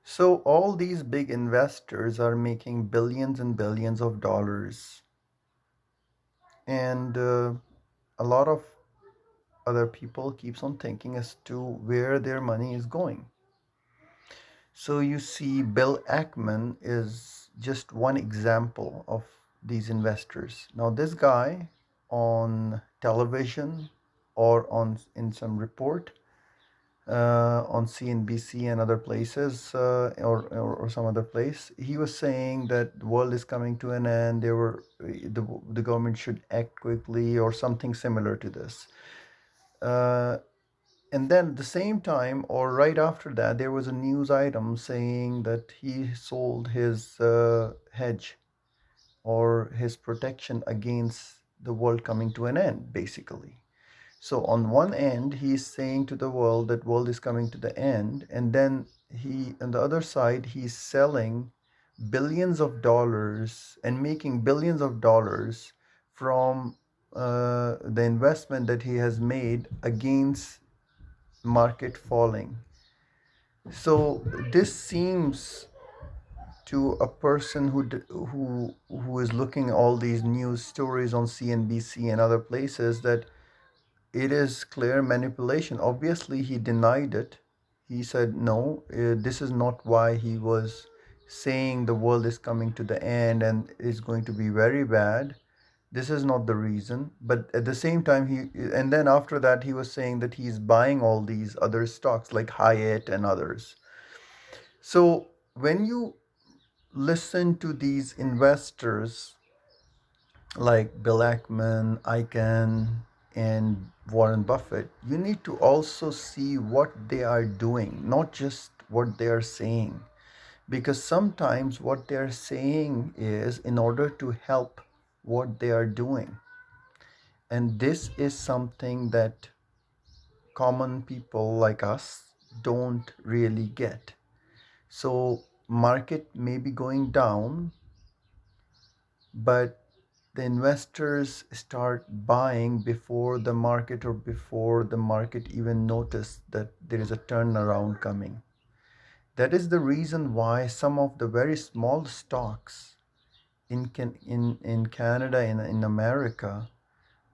So all these big investors are making billions and billions of dollars, and a lot of other people keeps on thinking as to where their money is going. So you see, Bill Ackman is just one example of these investors. Now, this guy on television or on in some report on CNBC and other places or some other place, he was saying that the world is coming to an end. The government should act quickly or something similar to this. Uh, and then at the same time, or right after that, there was a news item saying that he sold his hedge or his protection against the world coming to an end, basically. So on one end, he's saying to the world that world is coming to the end, and then he on the other side he's selling billions of dollars and making billions of dollars from the investment that he has made against market falling. So this seems to a person who is looking at all these news stories on CNBC and other places that it is clear manipulation. Obviously, he denied it. He said no. This is not why he was saying the world is coming to the end and is going to be very bad. This is not the reason. But at the same time, and then after that, he was saying that he's buying all these other stocks like Hyatt and others. So when you listen to these investors like Bill Ackman, Icahn, and Warren Buffett, you need to also see what they are doing, not just what they are saying. Because sometimes what they are saying is in order to help what they are doing. And this is something that common people like us don't really get. So market may be going down, but the investors start buying before the market or before the market even notice that there is a turnaround coming. That is the reason why some of the very small stocks in Canada, in America,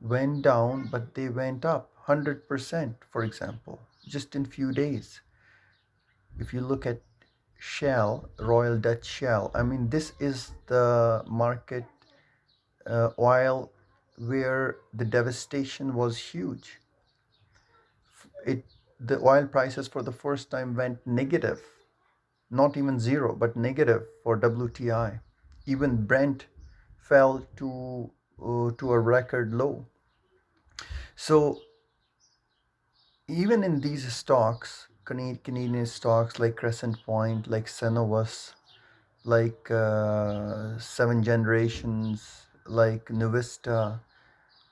went down, but they went up 100%, for example, just in few days. If you look at Shell, Royal Dutch Shell, I mean, this is the market oil where the devastation was huge. It the oil prices for the first time went negative, not even zero, but negative for WTI. Even Brent fell to a record low. So even in these stocks, Canadian stocks like Crescent Point, like Cenovus, like Seven Generations, like Nuvista,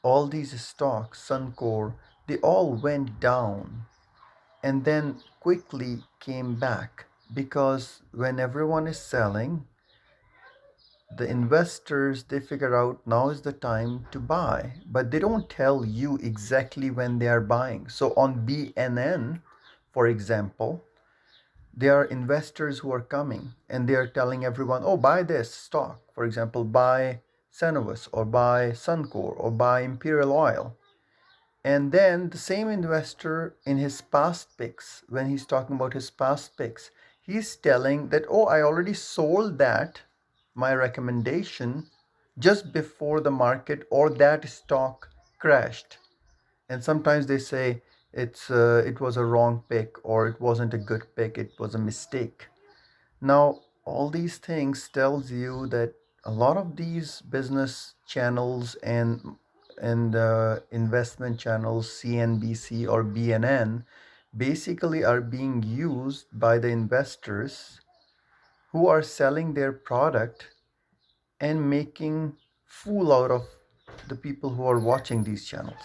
all these stocks, Suncor, they all went down and then quickly came back because when everyone is selling, the investors they figure out now is the time to buy, but they don't tell you exactly when they are buying. So on BNN, for example, there are investors who are coming and they are telling everyone, oh, buy this stock. For example, buy Cenovus or buy Suncor or buy Imperial Oil. And then the same investor in his past picks, when he's talking about his past picks, he's telling that, oh, I already sold that, my recommendation, just before the market or that stock crashed. And sometimes they say it was a wrong pick or it wasn't a good pick, it was a mistake. Now, all these things tells you that a lot of these business channels and investment channels, CNBC or BNN, basically are being used by the investors who are selling their product and making fool out of the people who are watching these channels.